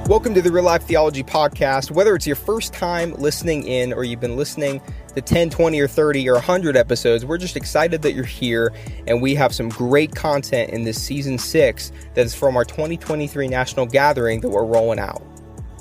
Welcome to the Real Life Theology Podcast. Whether it's your first time listening in or you've been listening to 10, 20, or 30 or 100 episodes, we're just excited that you're here, and we have some great content in this Season 6 that is from our 2023 National Gathering that we're rolling out.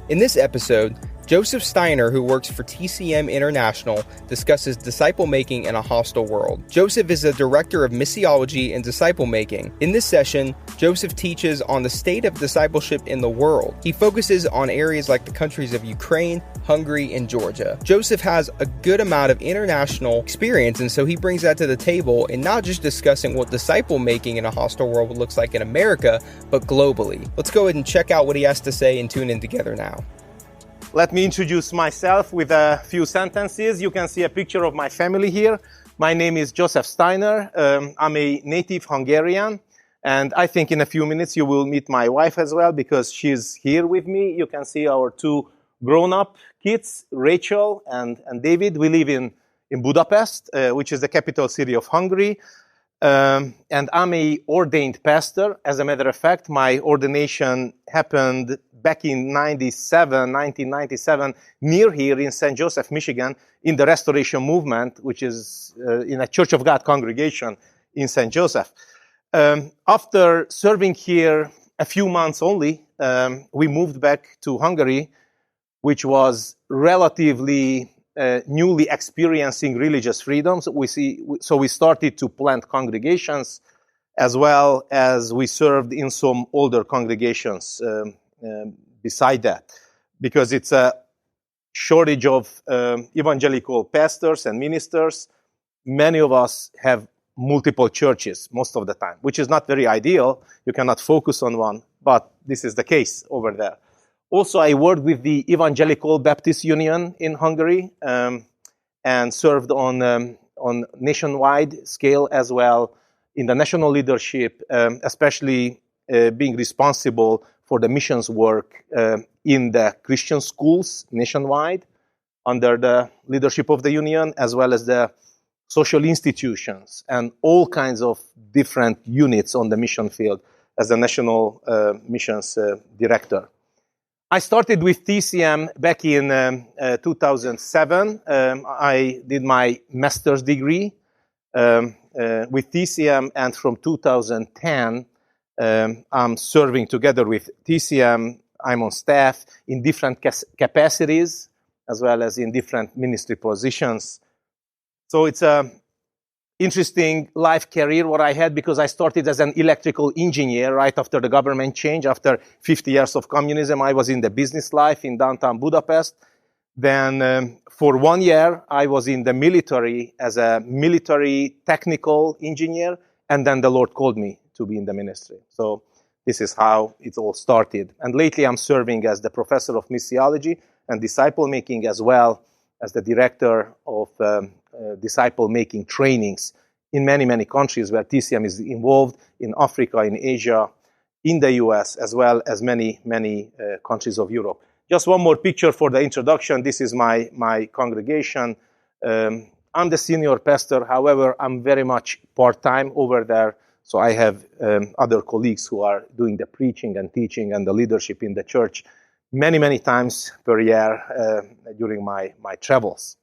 In this episode, Josef Steiner, who works for TCM International, discusses disciple-making in a hostile world. Josef is the director of missiology and disciple-making. In this session, Josef teaches on the state of discipleship in the world. He focuses on areas like the countries of Ukraine, Hungary, and Georgia. Josef has a good amount of international experience, and so he brings that to the table in not just discussing what disciple-making in a hostile world looks like in America, but globally. Let's go ahead and check out what he has to say and tune in together now. Let me introduce myself with a few sentences. You can see a picture of my family here. My name is Josef Steiner. I'm a native Hungarian, and I think in a few minutes you will meet my wife as well because she's here with me. You can see our two grown-up kids, Rachel and David. We live in Budapest, which is the capital city of Hungary. And I'm a ordained pastor. As a matter of fact, my ordination happened back in 1997, near here in St. Joseph, Michigan, in the Restoration Movement, which is in a Church of God congregation in St. Joseph. After serving here a few months only, we moved back to Hungary, which was relatively newly experiencing religious freedoms. So we started to plant congregations, as well as we served in some older congregations beside that, because it's a shortage of evangelical pastors and ministers. Many of us have multiple churches most of the time, which is not very ideal. You cannot focus on one, but this is the case over there. Also, I worked with the Evangelical Baptist Union in Hungary and served on nationwide scale as well in the national leadership, especially being responsible for the missions work in the Christian schools nationwide under the leadership of the union, as well as the social institutions and all kinds of different units on the mission field as the national missions director. I started with TCM back in 2007. I did my master's degree with TCM, and from 2010, I'm serving together with TCM. I'm on staff in different capacities, as well as in different ministry positions. So it's a interesting life career what I had, because I started as an electrical engineer right after the government change. After 50 years of communism, I was in the business life in downtown Budapest. Then for 1 year, I was in the military as a military technical engineer, and then the Lord called me to be in the ministry. So this is how it all started. And lately, I'm serving as the professor of missiology and disciple-making, as well as the director of disciple-making trainings in many, many countries where TCM is involved, in Africa, in Asia, in the US, as well as many, many countries of Europe. Just one more picture for the introduction. This is my congregation. I'm the senior pastor. However, I'm very much part-time over there. So I have other colleagues who are doing the preaching and teaching and the leadership in the church many, many times per year during my travels.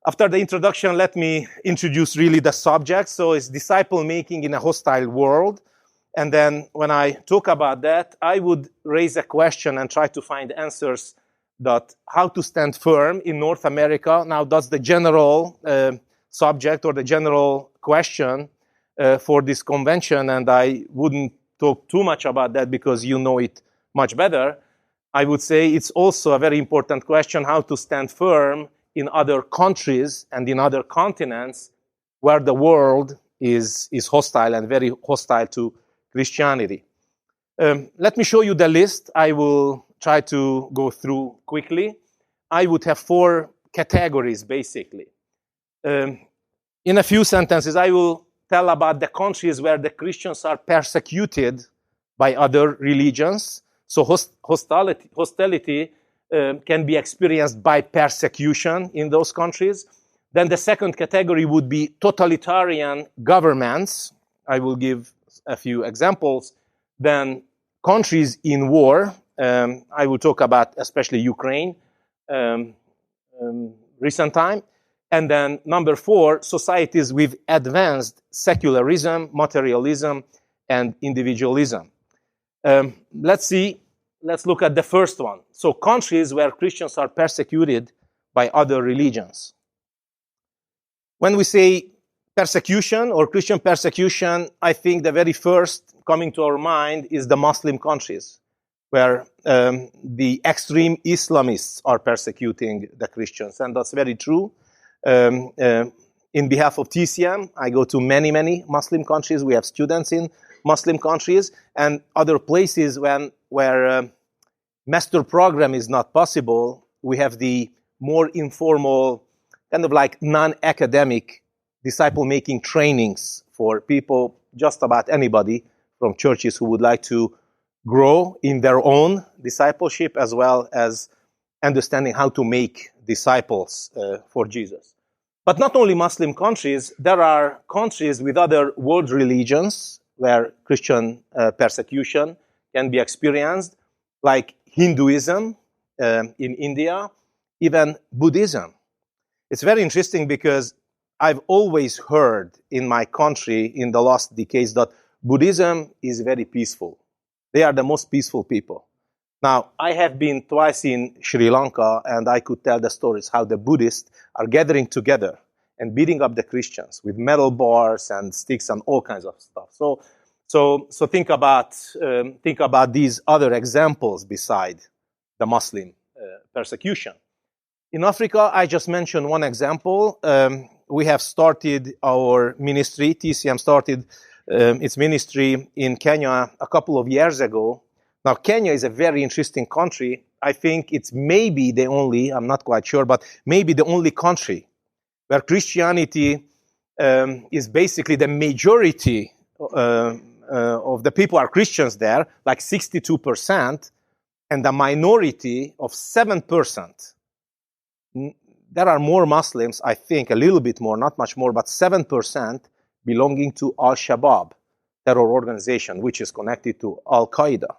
After the introduction, let me introduce really the subject. So it's disciple-making in a hostile world. And then when I talk about that, I would raise a question and try to find answers that how to stand firm in North America. Now, that's the general subject or the general question for this convention, and I wouldn't talk too much about that because you know it much better. I would say it's also a very important question how to stand firm in other countries and in other continents where the world is hostile and very hostile to Christianity. Let me show you the list. I will try to go through quickly. I would have 4 categories, basically. In a few sentences, I will tell about the countries where the Christians are persecuted by other religions. So hostility can be experienced by persecution in those countries. Then the second category would be totalitarian governments. I will give a few examples. Then countries in war, I will talk about especially Ukraine, recent time. And then number 4, societies with advanced secularism, materialism, and individualism. Let's look at the first one. So countries where Christians are persecuted by other religions. When we say persecution or Christian persecution, I think the very first coming to our mind is the Muslim countries, where the extreme Islamists are persecuting the Christians. And that's very true. In behalf of TCM, I go to many, many Muslim countries. We have students in Muslim countries and other places where master program is not possible. We have the more informal, kind of like non-academic disciple-making trainings for people, just about anybody from churches who would like to grow in their own discipleship as well as understanding how to make disciples for Jesus. But not only Muslim countries, there are countries with other world religions where Christian persecution can be experienced, like Hinduism in India, even Buddhism. It's very interesting because I've always heard in my country in the last decades that Buddhism is very peaceful. They are the most peaceful people. Now, I have been twice in Sri Lanka, and I could tell the stories how the Buddhists are gathering together and beating up the Christians with metal bars and sticks and all kinds of stuff. So think about these other examples beside the Muslim persecution. In Africa, I just mentioned one example. We have started our ministry. TCM started its ministry in Kenya a couple of years ago. Now, Kenya is a very interesting country. I think it's maybe the only, I'm not quite sure, but maybe the only country where Christianity is basically the majority of the people are Christians there, like 62%, and the minority of 7%. There are more Muslims, I think, a little bit more, not much more, but 7% belonging to Al-Shabaab terror organization, which is connected to Al-Qaeda.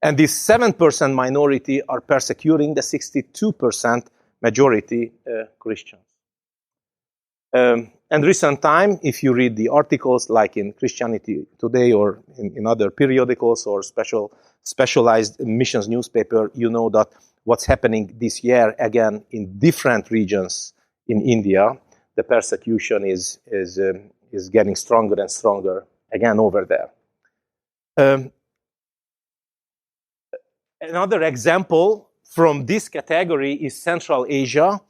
And this 7% minority are persecuting the 62% majority Christians. And recent time, if you read the articles like in Christianity Today or in other periodicals or specialized missions newspaper, you know that what's happening this year, again, in different regions in India, the persecution is getting stronger and stronger, again, over there. Another example from this category is Central Asia.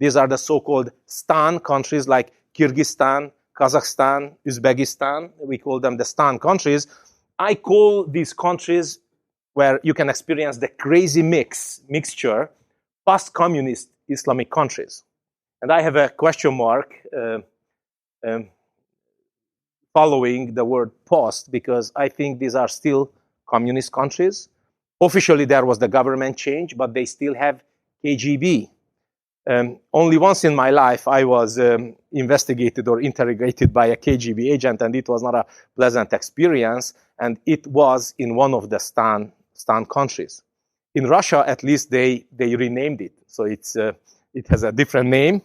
These are the so-called Stan countries like Kyrgyzstan, Kazakhstan, Uzbekistan. We call them the Stan countries. I call these countries where you can experience the crazy mixture, post-communist Islamic countries. And I have a question mark following the word post, because I think these are still communist countries. Officially, there was the government change, but they still have KGB. Only once in my life, I was investigated or interrogated by a KGB agent, and it was not a pleasant experience, and it was in one of the Stan countries. In Russia, at least, they renamed it. So it has a different name,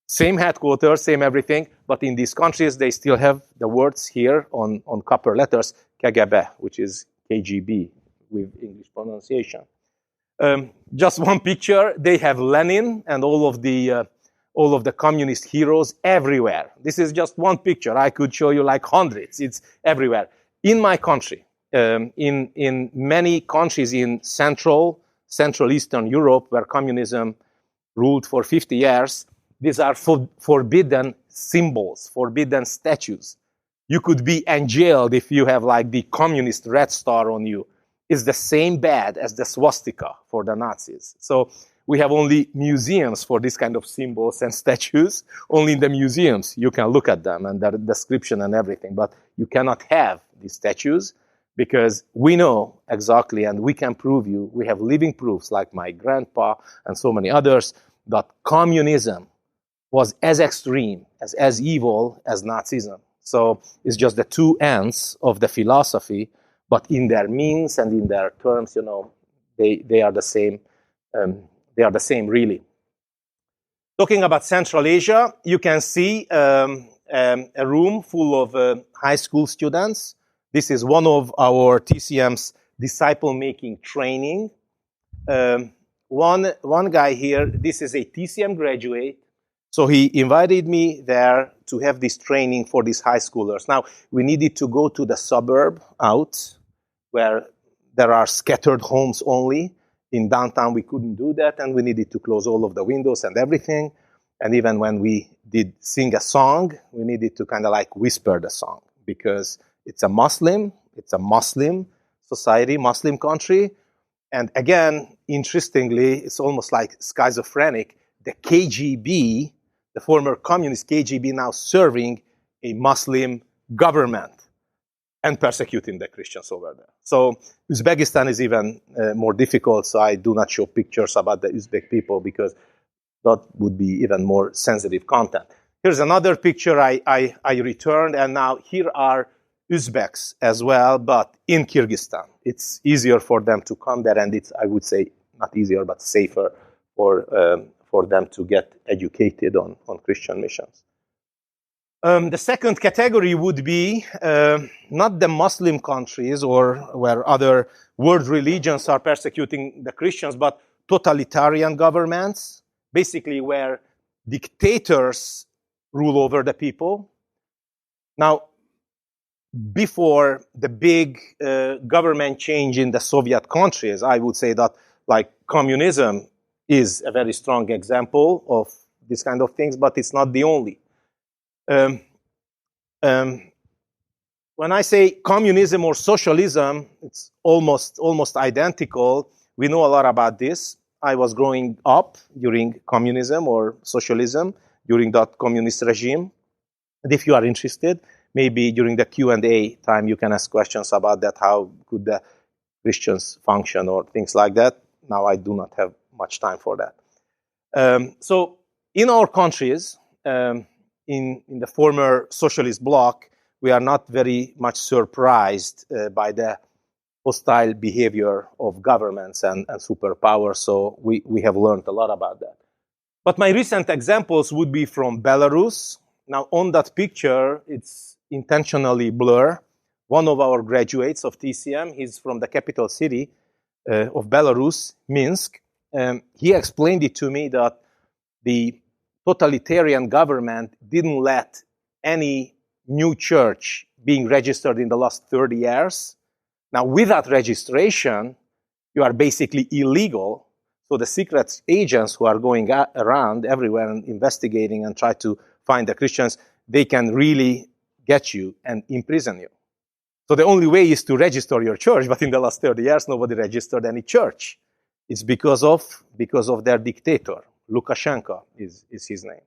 same headquarters, same everything, but in these countries, they still have the words here on copper letters, KGB, which is KGB with English pronunciation. Just one picture, they have Lenin and all of the communist heroes everywhere. This is just one picture. I could show you like hundreds. It's everywhere. In my country, in many countries in Central Eastern Europe, where communism ruled for 50 years, these are forbidden symbols, forbidden statues. You could be jailed if you have like the communist red star on you. Is the same bad as the swastika for the Nazis. So we have only museums for this kind of symbols and statues. Only in the museums you can look at them and their description and everything, but you cannot have these statues because we know exactly and we can prove you, we have living proofs like my grandpa and so many others, that communism was as extreme, as evil as Nazism. So it's just the two ends of the philosophy, but in their means and in their terms, They are the same. They are the same, really. Talking about Central Asia, you can see a room full of high school students. This is one of our TCM's disciple-making training. One guy here, this is a TCM graduate. So he invited me there to have this training for these high schoolers. Now, we needed to go to the suburb out where there are scattered homes only. In downtown, we couldn't do that, and we needed to close all of the windows and everything. And even when we did sing a song, we needed to kind of like whisper the song because it's a Muslim society, Muslim country. And again, interestingly, it's almost like schizophrenic. The KGB, the former communist KGB, now serving a Muslim government and persecuting the Christians over there. So Uzbekistan is even more difficult, so I do not show pictures about the Uzbek people because that would be even more sensitive content. Here's another picture I returned, and now here are Uzbeks as well, but in Kyrgyzstan. It's easier for them to come there, and it's, I would say, not easier, but safer for them to get educated on Christian missions. The second category would be not the Muslim countries or where other world religions are persecuting the Christians, but totalitarian governments, basically where dictators rule over the people. Now, before the big government change in the Soviet countries, I would say that like communism is a very strong example of this kind of things, but it's not the only. When I say communism or socialism, it's almost identical. We know a lot about this. I was growing up during communism or socialism, during that communist regime. And if you are interested, maybe during the Q&A time, you can ask questions about that. How could the Christians function or things like that? Now, I do not have much time for that. So in our countries, in the former socialist bloc, we are not very much surprised by the hostile behavior of governments and superpowers, so we have learned a lot about that. But my recent examples would be from Belarus. Now, on that picture, it's intentionally blurred. One of our graduates of TCM, he's from the capital city of Belarus, Minsk. He explained it to me that the totalitarian government didn't let any new church being registered in the last 30 years. Now, without registration, you are basically illegal. So the secret agents who are going around everywhere and investigating and try to find the Christians, they can really get you and imprison you. So the only way is to register your church, but in the last 30 years, nobody registered any church. It's because of their dictator. Lukashenko is his name.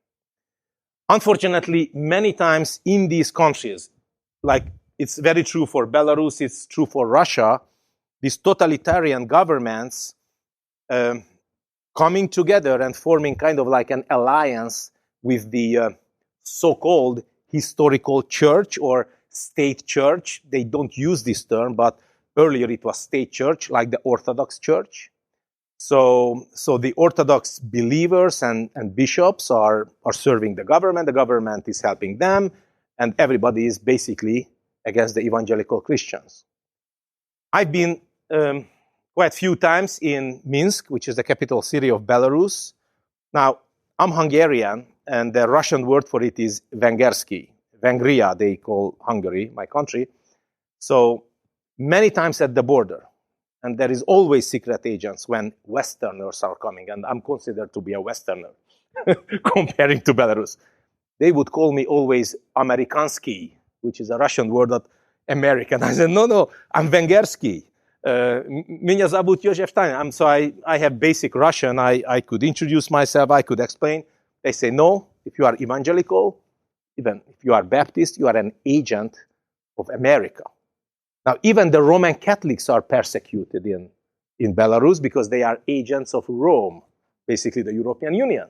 Unfortunately, many times in these countries, like it's very true for Belarus, it's true for Russia, these totalitarian governments coming together and forming kind of like an alliance with the so-called historical church or state church. They don't use this term, but earlier it was state church, like the Orthodox Church. So the Orthodox believers and bishops are serving the government is helping them, and everybody is basically against the evangelical Christians. I've been quite a few times in Minsk, which is the capital city of Belarus. Now, I'm Hungarian, and the Russian word for it is Vengersky. Vengria, they call Hungary, my country. So many times at the border, and there is always secret agents when Westerners are coming, and I'm considered to be a Westerner comparing to Belarus. They would call me always Amerikansky, which is a Russian word that American. I said, no, I'm Vengersky. Меня зовут Josef Steiner. So I have basic Russian. I could introduce myself. I could explain. They say, no, if you are evangelical, even if you are Baptist, you are an agent of America. Now, even the Roman Catholics are persecuted in Belarus because they are agents of Rome, basically the European Union.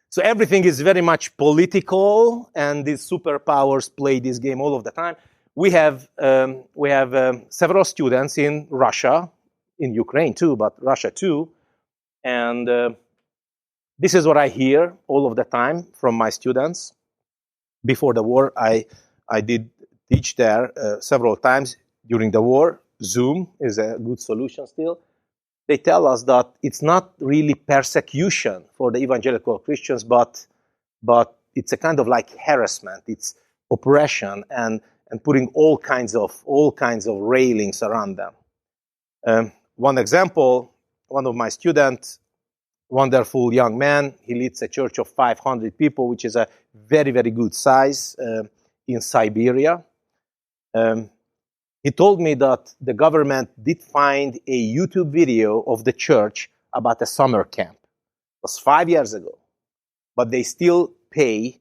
So everything is very much political, and these superpowers play this game all of the time. We have several students in Russia, in Ukraine too, but Russia too. And this is what I hear all of the time from my students. Before the war, I did teach there several times during the war. Zoom is a good solution still. They tell us that it's not really persecution for the evangelical Christians, but it's a kind of like harassment. It's oppression and putting all kinds of railings around them. One example, one of my students, wonderful young man, he leads a church of 500 people, which is a very, very good size in Siberia. He told me that the government did find a YouTube video of the church about a summer camp. It was 5 years ago. But they still pay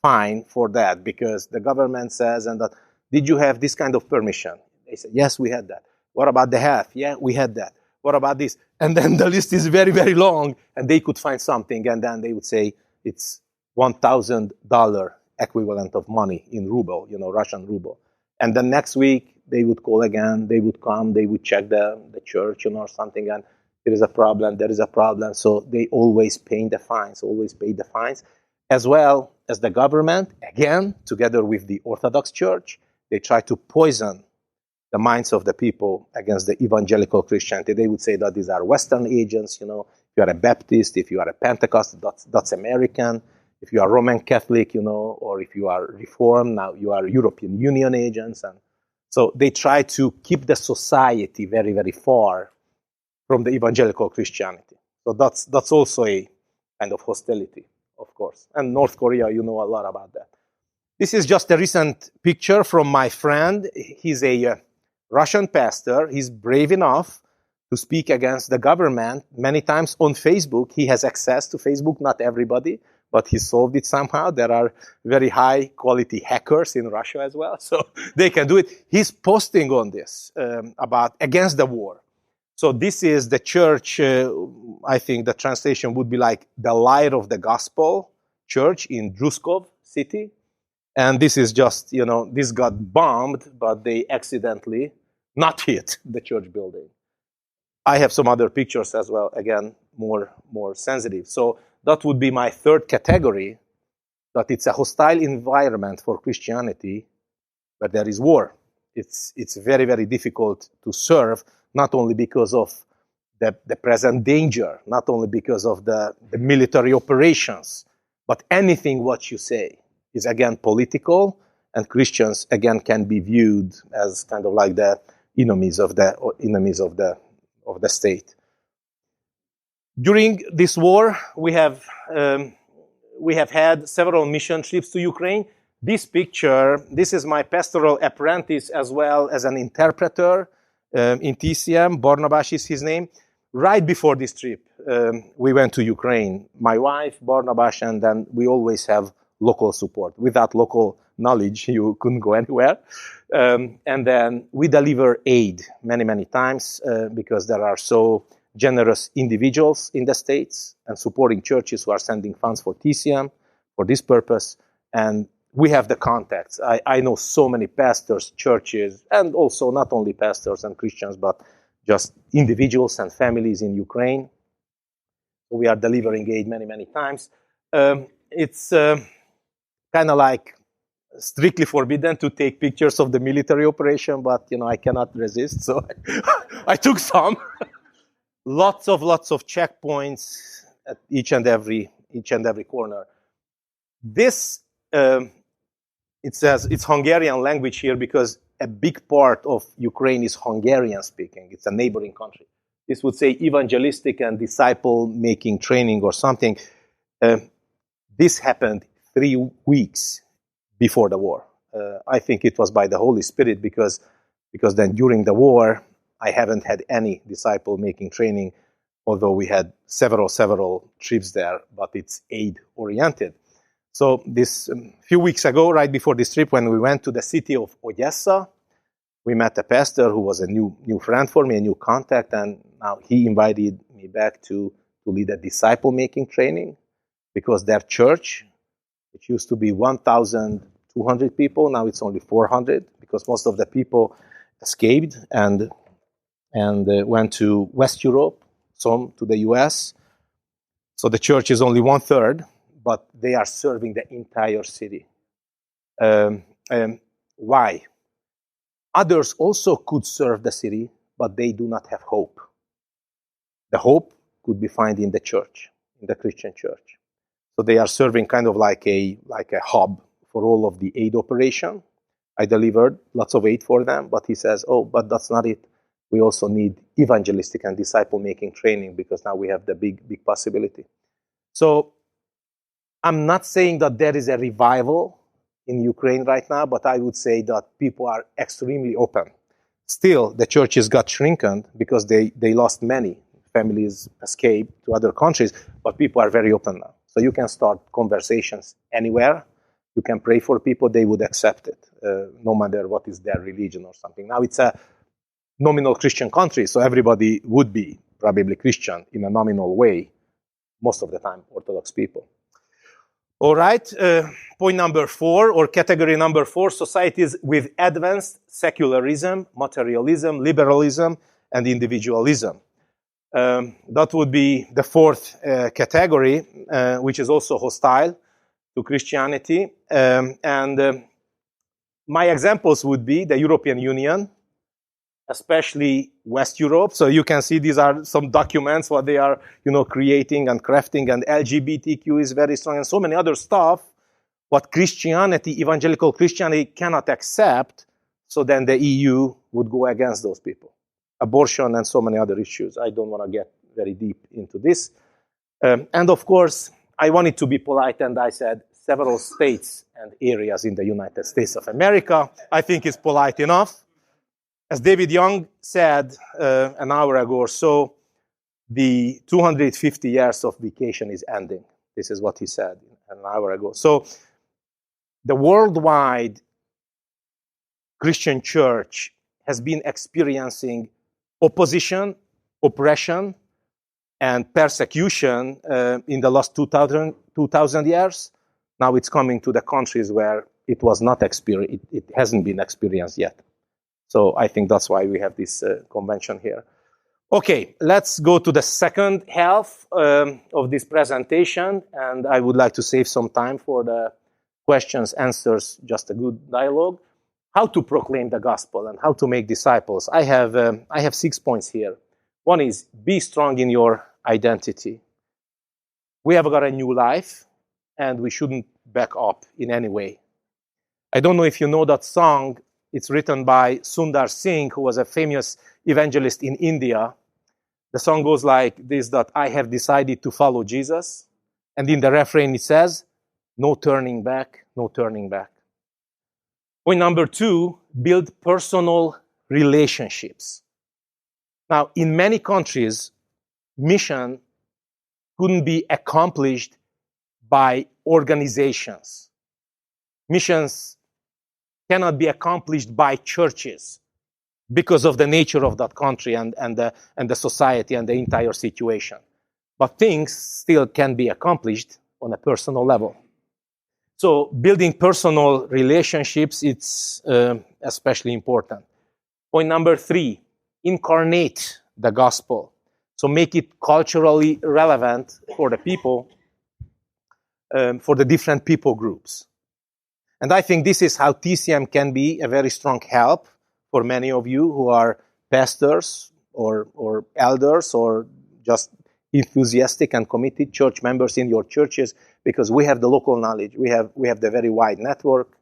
fine for that because the government says, and that, did you have this kind of permission? They said, yes, we had that. What about the half? Yeah, we had that. What about this? And then the list is very, very long, and they could find something, and then they would say it's $1,000 equivalent of money in ruble, Russian ruble. And then next week, they would call again, they would come, they would check the church, or something, and there is a problem. So they always pay the fines, as well as the government, again, together with the Orthodox Church, they try to poison the minds of the people against the evangelical Christianity. They would say that these are Western agents, if you are a Baptist, if you are a Pentecostal, that's American. If you are Roman Catholic, or if you are Reformed, now you are European Union agents. And so they try to keep the society very, very far from the evangelical Christianity. So that's also a kind of hostility, of course. And North Korea, a lot about that. This is just a recent picture from my friend. He's a Russian pastor. He's brave enough to speak against the government many times on Facebook. He has access to Facebook, not everybody, but he solved it somehow. There are very high quality hackers in Russia as well, so they can do it. He's posting on this against the war. So this is the church, I think the translation would be like the Light of the Gospel church in Druskov city. And this is just, this got bombed, but they accidentally not hit the church building. I have some other pictures as well, again, more sensitive. So that would be my third category, that it's a hostile environment for Christianity, but there is war. It's very, very difficult to serve, not only because of the present danger, not only because of the military operations, but anything what you say is again political, and Christians again can be viewed as kind of like the enemies of the state. During this war, we have had several mission trips to Ukraine. This picture, this is my pastoral apprentice as well as an interpreter in TCM. Barnabas is his name. Right before this trip, we went to Ukraine. My wife, Barnabas, and then we always have local support. Without local knowledge, you couldn't go anywhere. And then we deliver aid many, many times because there are so generous individuals in the States and supporting churches who are sending funds for TCM for this purpose. And we have the contacts. I know so many pastors, churches, and also not only pastors and Christians, but just individuals and families in Ukraine. We are delivering aid many, many times. It's kind of like strictly forbidden to take pictures of the military operation, but I cannot resist, so I took some. Lots of checkpoints at each and every corner. This it says it's Hungarian language here because a big part of Ukraine is Hungarian speaking. It's a neighboring country. This would say evangelistic and disciple-making training or something. This happened 3 weeks before the war. I think it was by the Holy Spirit because then during the war, I haven't had any disciple-making training, although we had several trips there, but it's aid-oriented. So this few weeks ago, right before this trip, when we went to the city of Odessa, we met a pastor who was a new friend for me, a new contact, and now he invited me back to lead a disciple-making training because their church, which used to be 1,200 people, now it's only 400 because most of the people escaped and and went to West Europe, some to the US. So the church is only 1/3, but they are serving the entire city. Why? Others also could serve the city, but they do not have hope. The hope could be found in the church, in the Christian church. So they are serving kind of like a hub for all of the aid operation. I delivered lots of aid for them, but he says, oh, but that's not it. We also need evangelistic and disciple-making training because now we have the big possibility. So I'm not saying that there is a revival in Ukraine right now, but I would say that people are extremely open. Still, the churches got shrinking because they lost many. Families escaped to other countries, but people are very open now. So you can start conversations anywhere. You can pray for people, they would accept it, no matter what is their religion or something. Now it's a nominal Christian country, so everybody would be probably Christian in a nominal way, most of the time, Orthodox people. All right, point number 4, or category number 4, societies with advanced secularism, materialism, liberalism, and individualism. That would be the 4th category, which is also hostile to Christianity. My examples would be the European Union, especially West Europe. So you can see these are some documents, what they are, creating and crafting, and LGBTQ is very strong, and so many other stuff, what Christianity, evangelical Christianity cannot accept, so then the EU would go against those people. Abortion and so many other issues. I don't want to get very deep into this. And of course, I wanted to be polite, and I said several states and areas in the United States of America. I think it's polite enough. As David Young said an hour ago or so, the 250 years of vacation is ending. This is what he said an hour ago. So the worldwide Christian church has been experiencing opposition, oppression, and persecution in the last 2,000 years. Now it's coming to the countries where it was not experienced, it hasn't been experienced yet. So I think that's why we have this convention here. Okay, let's go to the second half of this presentation, and I would like to save some time for the questions, answers, just a good dialogue. How to proclaim the gospel and how to make disciples. I have 6 points here. One is, be strong in your identity. We have got a new life, and we shouldn't back up in any way. I don't know if you know that song. It's written by Sundar Singh, who was a famous evangelist in India. The song goes like this, that I have decided to follow Jesus. And in the refrain it says, no turning back, no turning back. Point number 2, build personal relationships. Now, in many countries, mission couldn't be accomplished by organizations. Missions cannot be accomplished by churches because of the nature of that country and the society and the entire situation. But things still can be accomplished on a personal level. So building personal relationships, it's especially important. Point number 3, incarnate the gospel. So make it culturally relevant for the people, for the different people groups. And I think this is how TCM can be a very strong help for many of you who are pastors or elders or just enthusiastic and committed church members in your churches, because we have the local knowledge. We have the very wide network.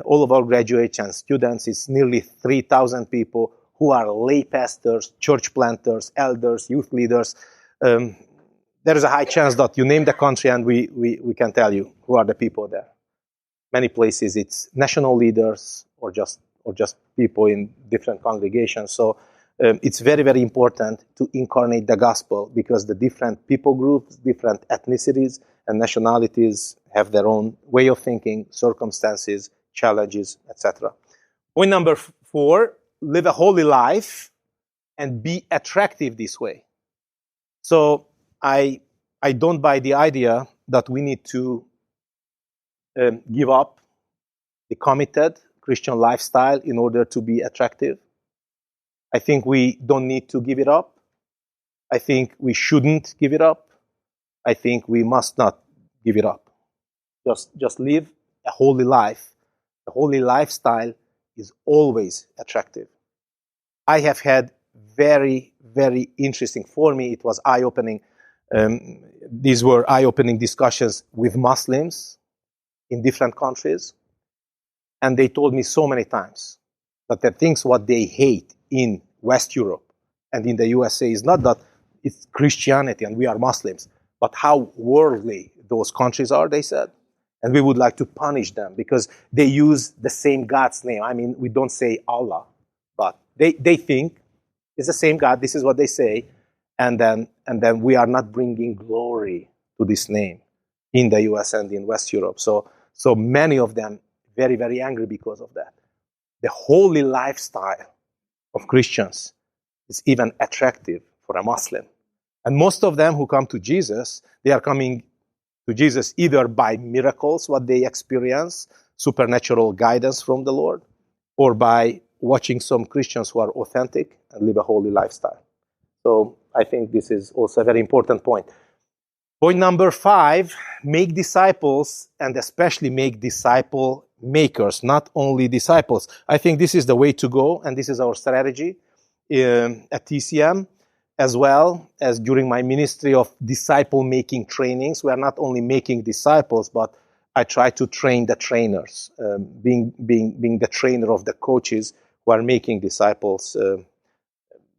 All of our graduates and students, it's nearly 3,000 people who are lay pastors, church planters, elders, youth leaders. There is a high chance that you name the country and we can tell you who are the people there. Many places it's national leaders or just people in different congregations. So it's very, very important to incarnate the gospel, because the different people groups, different ethnicities and nationalities have their own way of thinking, circumstances, challenges, etc. Point number 4, live a holy life and be attractive this way. So I don't buy the idea that we need to give up the committed Christian lifestyle in order to be attractive. I think we don't need to give it up. I think we shouldn't give it up. I think we must not give it up. Just live a holy life. A holy lifestyle is always attractive. I have had very, very interesting, for me, it was eye-opening. These were eye-opening discussions with Muslims in different countries. And they told me so many times that the things what they hate in West Europe and in the USA is not that it's Christianity and we are Muslims, but how worldly those countries are, they said. And we would like to punish them because they use the same God's name. I mean, we don't say Allah, but they think it's the same God. This is what they say. And then we are not bringing glory to this name in the US and in West Europe. So many of them very, very angry because of that. The holy lifestyle of Christians is even attractive for a Muslim. And most of them who come to Jesus, they are coming to Jesus either by miracles, what they experience, supernatural guidance from the Lord, or by watching some Christians who are authentic and live a holy lifestyle. So I think this is also a very important point. Point number 5, make disciples, and especially make disciple makers, not only disciples. I think this is the way to go, and this is our strategy at TCM, as well as during my ministry of disciple-making trainings. We are not only making disciples, but I try to train the trainers, being the trainer of the coaches who are making disciples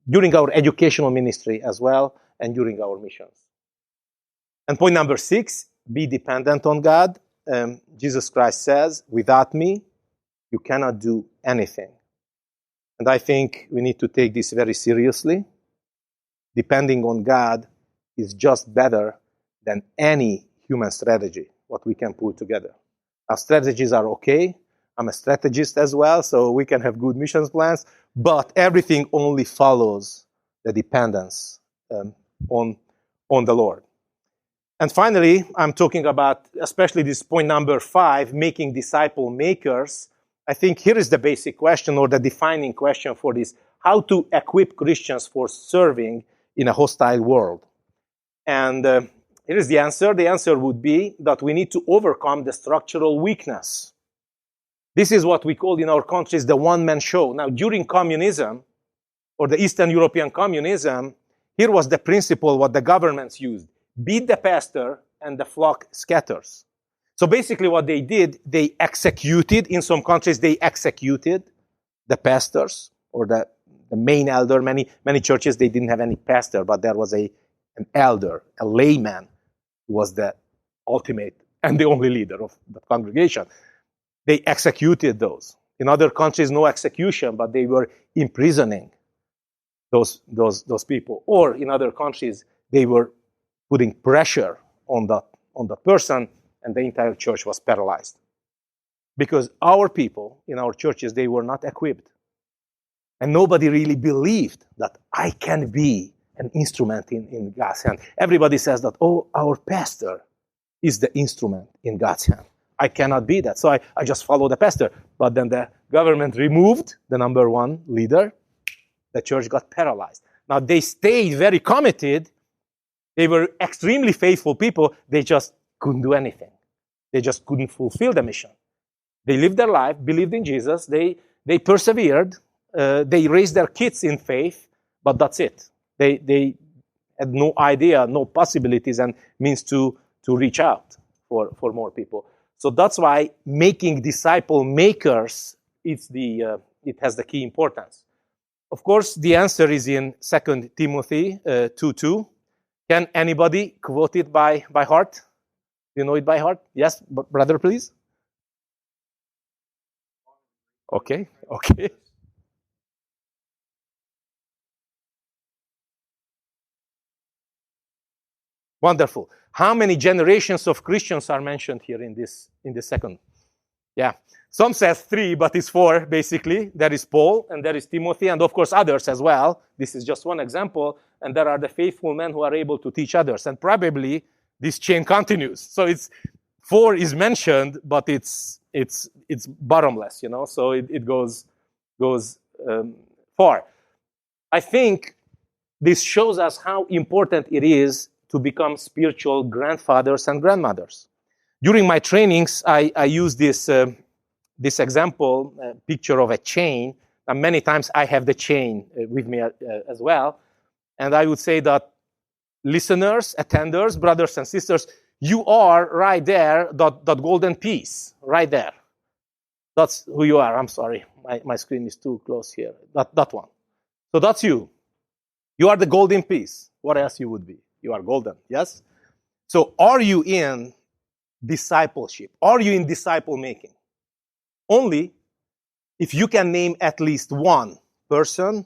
during our educational ministry as well, and during our missions. And point number 6, be dependent on God. Jesus Christ says, without me, you cannot do anything. And I think we need to take this very seriously. Depending on God is just better than any human strategy, what we can put together. Our strategies are okay. I'm a strategist as well, so we can have good missions plans, but everything only follows the dependence on the Lord. And finally, I'm talking about, especially this point number 5, making disciple makers. I think here is the basic question or the defining question for this: how to equip Christians for serving in a hostile world. And here is the answer. The answer would be that we need to overcome the structural weakness. This is what we call in our countries the one-man show. Now, during communism, or the Eastern European communism, here was the principle what the governments used. Beat the pastor and the flock scatters. So basically what they did, they executed, in some countries they executed the pastors or the main elder. Many churches, they didn't have any pastor, but there was an elder, a layman, who was the ultimate and the only leader of the congregation. They executed those. In other countries, no execution, but they were imprisoning those people. Or in other countries, they were putting pressure on the person, and the entire church was paralyzed. Because our people in our churches, they were not equipped. And nobody really believed that I can be an instrument in God's hand. Everybody says that, oh, our pastor is the instrument in God's hand. I cannot be that. So I just follow the pastor. But then the government removed the number one leader. The church got paralyzed. Now, they stayed very committed. They were extremely faithful people. They just couldn't do anything. They just couldn't fulfill the mission. They lived their life, believed in Jesus. They persevered. They raised their kids in faith, but that's it. They had no idea, no possibilities and means to reach out for more people. So that's why making disciple makers, it has the key importance. Of course, the answer is in 2 Timothy 2:2. Can anybody quote it by heart? You know it by heart? Yes, brother, please. Okay. Wonderful. How many generations of Christians are mentioned here in this second? Yeah. Some says 3, but it's 4, basically. There is Paul, and there is Timothy, and of course others as well. This is just one example. And there are the faithful men who are able to teach others. And probably this chain continues. So it's 4 is mentioned, but it's bottomless, So it goes far. I think this shows us how important it is to become spiritual grandfathers and grandmothers. During my trainings, I use this example, picture of a chain. And many times I have the chain with me as well. And I would say that listeners, attenders, brothers and sisters, you are right there, that golden piece, right there. That's who you are. I'm sorry. My screen is too close here. That one. So that's you. You are the golden piece. What else you would be? You are golden, yes? So are you in discipleship? Are you in disciple making? Only if you can name at least one person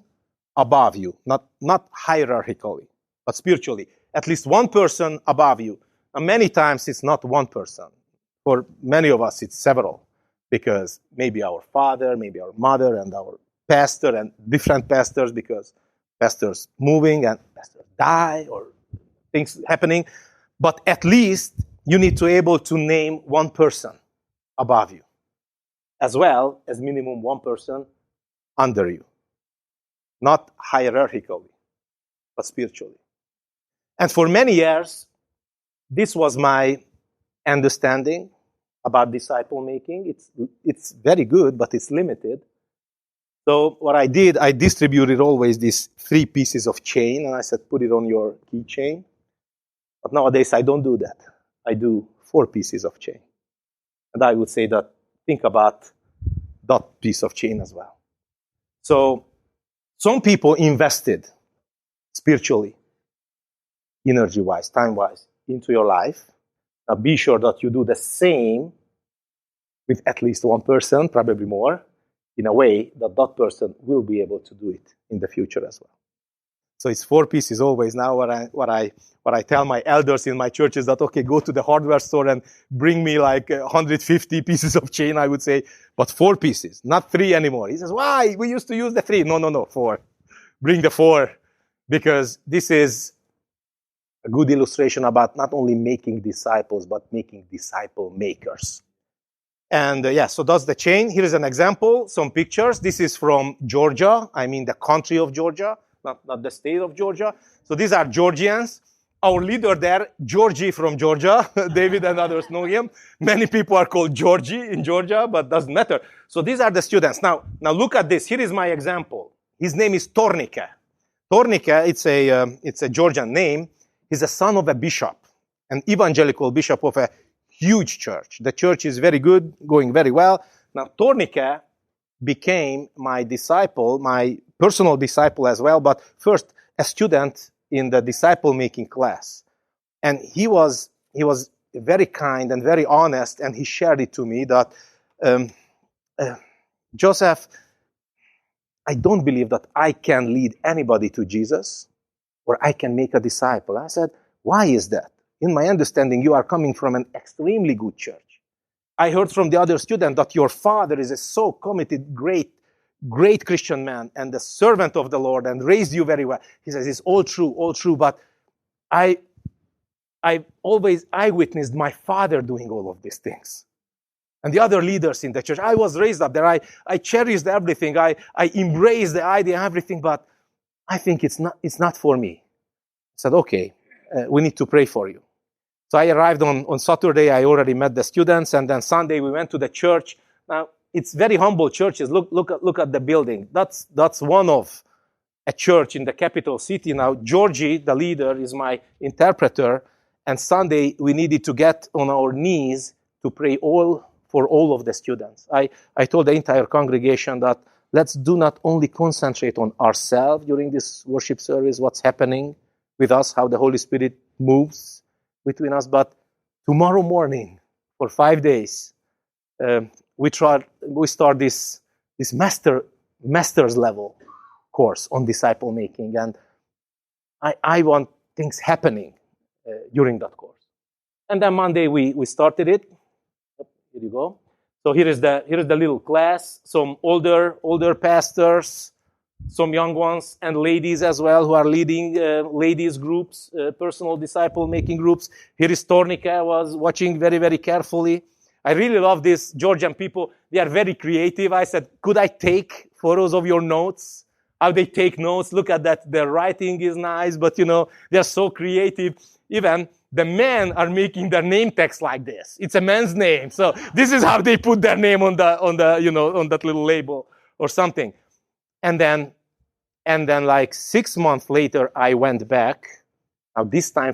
above you, not hierarchically, but spiritually, at least one person above you. And many times it's not one person. For many of us, it's several, because maybe our father, maybe our mother, and our pastor, and different pastors, because pastors moving and pastors die, or things happening. But at least you need to be able to name one person above you, as well as minimum one person under you. Not hierarchically, but spiritually. And for many years, this was my understanding about disciple making. It's very good, but it's limited. So what I did, I distributed always these 3 pieces of chain, and I said, put it on your keychain. But nowadays, I don't do that. I do 4 pieces of chain. And I would say that, think about that piece of chain as well. So some people invested spiritually, energy-wise, time-wise, into your life. Now be sure that you do the same with at least one person, probably more, in a way that that person will be able to do it in the future as well. So it's 4 pieces always. Now what I tell my elders in my church is that, okay, go to the hardware store and bring me like 150 pieces of chain, I would say, but 4 pieces, not 3 anymore. He says, why? We used to use the 3. No, 4. Bring the 4, because this is a good illustration about not only making disciples, but making disciple makers. And so that's the chain. Here is an example, some pictures. This is from Georgia. I mean the country of Georgia, not the state of Georgia. So these are Georgians. Our leader there, Georgie from Georgia, David and others know him. Many people are called Georgie in Georgia, but doesn't matter. So these are the students. Now look at this. Here is my example. His name is Tornike. Tornike, it's a Georgian name. He's a son of a bishop, an evangelical bishop of a huge church. The church is very good, going very well. Now, Tornike became my disciple, my personal disciple as well, but first a student in the disciple-making class. And he was very kind and very honest, and he shared it to me that, Joseph, I don't believe that I can lead anybody to Jesus, or I can make a disciple. I said, why is that? In my understanding, you are coming from an extremely good church. I heard from the other student that your father is a so committed, great Christian man and the servant of the Lord and raised you very well. He says, it's all true, but I always witnessed my father doing all of these things. And the other leaders in the church. I was raised up there. I cherished everything. I embraced the idea, everything, but I think it's not for me. I said, okay, we need to pray for you. So I arrived on Saturday. I already met the students, and then Sunday we went to the church. Now it's very humble churches. Look at the building. That's one of a church in the capital city. Now Georgie, the leader, is my interpreter, and Sunday we needed to get on our knees to pray for all of the students. I told the entire congregation that let's do not only concentrate on ourselves during this worship service, what's happening with us, how the Holy Spirit moves between us, but tomorrow morning, for 5 days, we start this master's level course on disciple making, and I want things happening during that course. And then Monday we started it. Here you go. So here is the little class. Some older pastors, some young ones, and ladies as well who are leading ladies groups, personal disciple making groups. Here is Tornike. I was watching very, very carefully. I really love these Georgian people. They are very creative. I said, could I take photos of your notes? how they take notes. Look at that. Their writing is nice, but they're so creative. Even the men are making their name tags like this. It's a man's name. So this is how they put their name on on that little label or something. And then like 6 months later, I went back. Now this time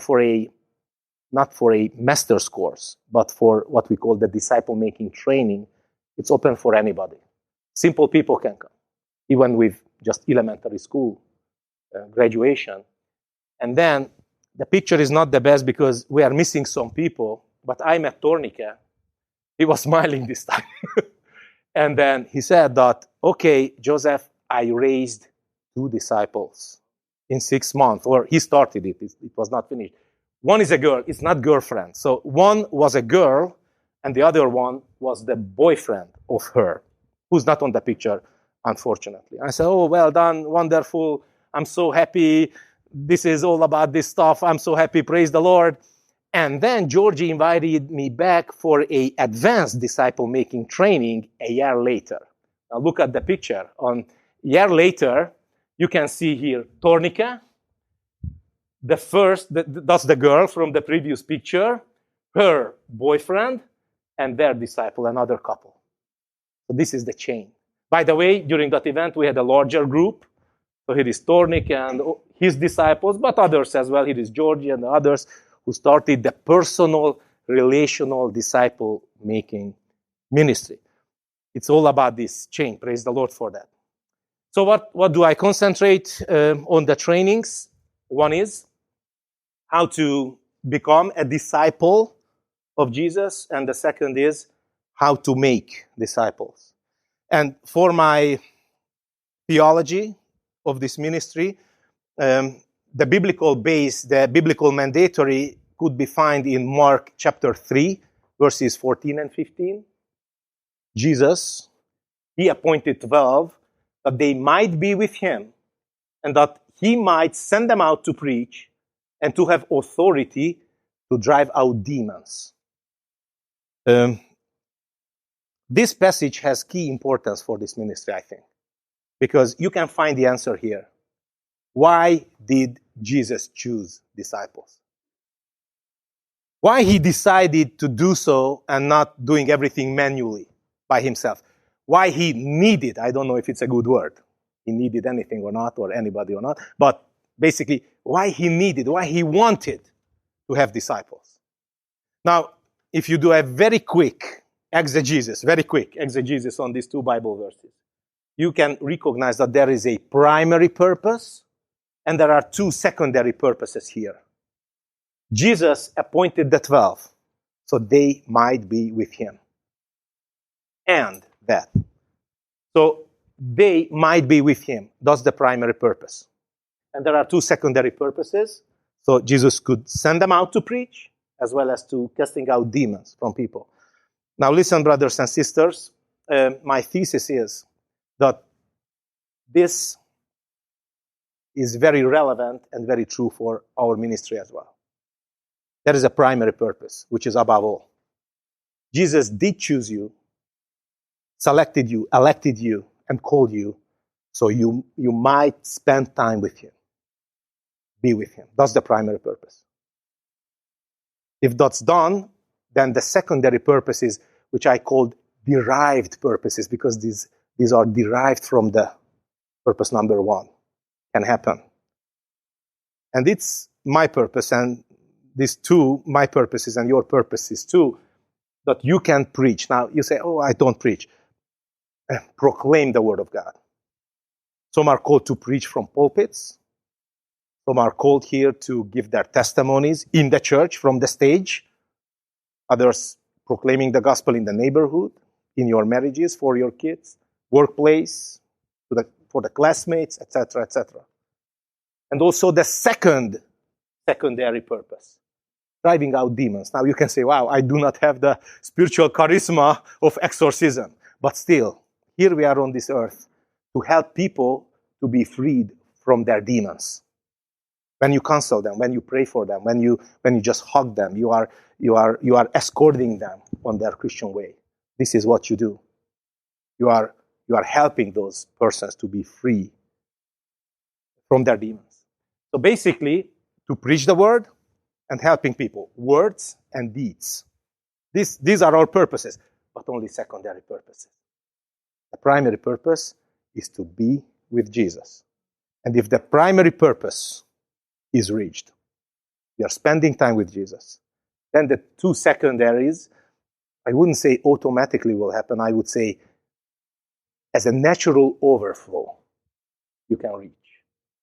not for a master's course, but for what we call the disciple-making training. It's open for anybody. Simple people can come, even with just elementary school graduation. And then the picture is not the best because we are missing some people, but I met Tornike. He was smiling this time. And then he said that, okay, Joseph, I raised 2 disciples in 6 months, or he started it. It was not finished. One is a girl. It's not girlfriend. So one was a girl, and the other one was the boyfriend of her, who's not on the picture, unfortunately. I said, oh, well done, wonderful. I'm so happy. This is all about this stuff. I'm so happy. Praise the Lord. And then Georgie invited me back for an advanced disciple-making training a year later. Now look at the picture. A year later, you can see here Tornike, that's the girl from the previous picture, her boyfriend, and their disciple, another couple. So this is the chain. By the way, during that event, we had a larger group. So here is Tornike and his disciples, but others as well. Here is Georgie and the others who started the personal, relational disciple-making ministry. It's all about this chain. Praise the Lord for that. So what do I concentrate on the trainings? One is how to become a disciple of Jesus, and the second is how to make disciples. And for my theology of this ministry, the biblical base, the biblical mandatory could be found in Mark chapter 3, verses 14 and 15. Jesus, he appointed 12 that they might be with him and that he might send them out to preach and to have authority to drive out demons. This passage has key importance for this ministry, I think, because you can find the answer here. Why did Jesus choose disciples? Why he decided to do so and not doing everything manually by himself? Why he needed, I don't know if it's a good word, he needed anything or not, or anybody or not, but basically why he needed, why he wanted to have disciples. Now, if you do a very quick exegesis on these 2 Bible verses, you can recognize that there is a primary purpose and there are 2 secondary purposes here. Jesus appointed the 12 so they might be with him. And that. So they might be with him. That's the primary purpose. And there are 2 secondary purposes. So Jesus could send them out to preach as well as to casting out demons from people. Now listen, brothers and sisters, my thesis is that this is very relevant and very true for our ministry as well. There is a primary purpose, which is above all. Jesus did choose you, selected you, elected you, and called you, so you might spend time with him, be with him. That's the primary purpose. If that's done, then the secondary purposes, which I called derived purposes, because these are derived from the purpose number 1, can happen. And it's my purpose, and these 2, my purposes and your purposes too, that you can preach. Now, you say, oh, I don't preach. Proclaim the word of God. Some are called to preach from pulpits. Some are called here to give their testimonies in the church from the stage. Others proclaiming the gospel in the neighborhood, in your marriages, for your kids, workplace, for the classmates, etc., etc. And also the secondary purpose, driving out demons. Now you can say, wow, I do not have the spiritual charisma of exorcism. But still, here we are on this earth to help people to be freed from their demons. When you counsel them, when you pray for them, when you just hug them, you are escorting them on their Christian way. This is what you do. You are helping those persons to be free from their demons. So basically, to preach the word and helping people, words and deeds. These are our purposes, but only secondary purposes. The primary purpose is to be with Jesus. And if the primary purpose is reached, you are spending time with Jesus, then the two secondaries, I wouldn't say automatically will happen. I would say as a natural overflow, you can reach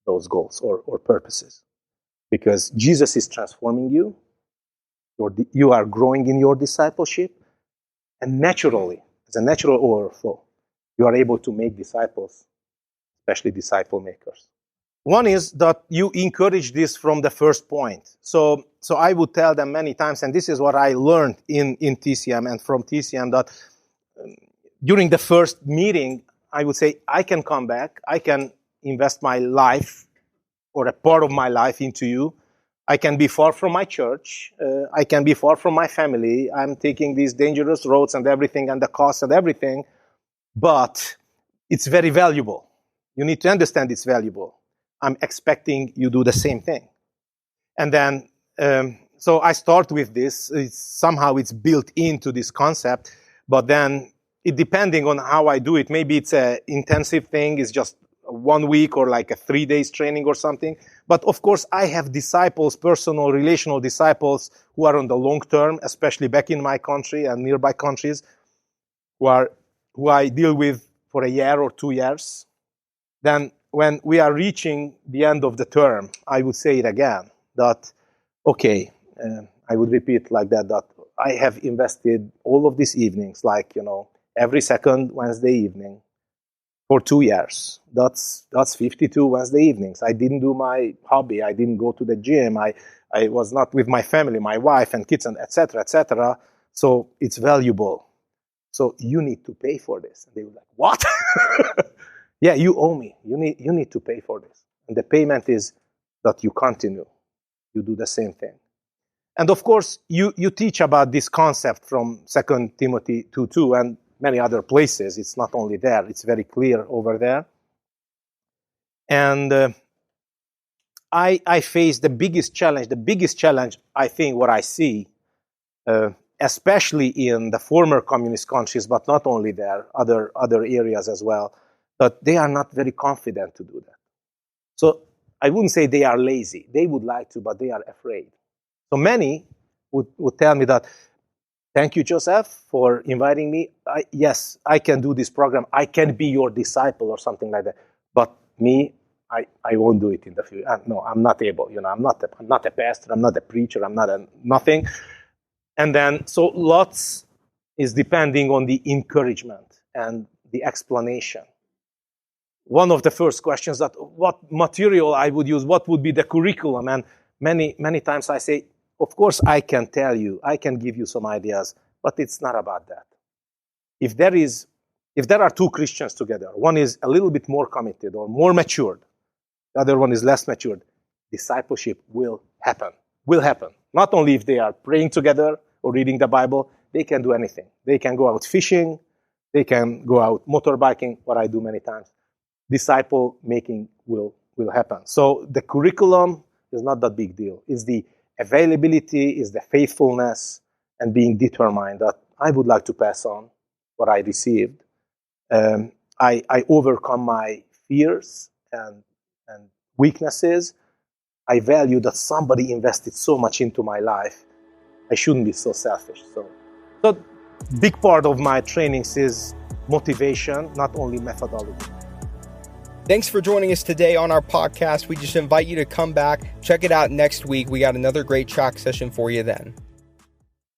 those goals or purposes. Because Jesus is transforming you. You are growing in your discipleship. And naturally, as a natural overflow, you are able to make disciples, especially disciple makers. One is that you encourage this from the first point. So I would tell them many times, and this is what I learned in TCM and from TCM, that during the first meeting, I would say, I can come back, I can invest my life or a part of my life into you. I can be far from my church. I can be far from my family. I'm taking these dangerous roads and everything and the cost and everything, but it's very valuable. You need to understand it's valuable. I'm expecting you do the same thing. And then, so I start with this. Somehow it's built into this concept, but then it depending on how I do it, maybe it's an intensive thing, it's just 1 week or like a 3 days training or something. But of course, I have disciples, personal, relational disciples who are on the long term, especially back in my country and nearby countries, who I deal with for a year or 2 years. Then when we are reaching the end of the term, I would say it again, that, okay, I would repeat like that I have invested all of these evenings, like, every second Wednesday evening for 2 years. That's 52 Wednesday evenings. I didn't do my hobby. I didn't go to the gym. I was not with my family, my wife and kids, and etc., etc. So it's valuable. So you need to pay for this. And they were like, what? Yeah, you owe me. You need to pay for this. And the payment is that you continue. You do the same thing. And of course, you teach about this concept from 2 Timothy 2:2 and many other places. It's not only there. It's very clear over there. And I face the biggest challenge, I think, what I see, especially in the former communist countries, but not only there, other areas as well, that they are not very confident to do that. So I wouldn't say they are lazy. They would like to, but they are afraid. So many would tell me that, thank you, Joseph, for inviting me. Yes, I can do this program. I can be your disciple or something like that. But me, I won't do it in the future. No, I'm not able. I'm not a pastor. I'm not a preacher. I'm not nothing. And then, so lots is depending on the encouragement and the explanation. One of the first questions that what material I would use, what would be the curriculum? And many times I say, of course I can tell you, I can give you some ideas, but it's not about that. If there are two Christians together, one is a little bit more committed or more matured, the other one is less matured, discipleship will happen. Not only if they are praying together or reading the Bible, they can do anything. They can go out fishing, they can go out motorbiking, what I do many times. Disciple making will happen. So the curriculum is not that big deal. It's the availability, is the faithfulness, and being determined that I would like to pass on what I received. I overcome my fears and weaknesses. I value that somebody invested so much into my life. I shouldn't be so selfish. So big part of my trainings is motivation, not only methodology. Thanks for joining us today on our podcast. We just invite you to come back, check it out next week. We got another great track session for you then.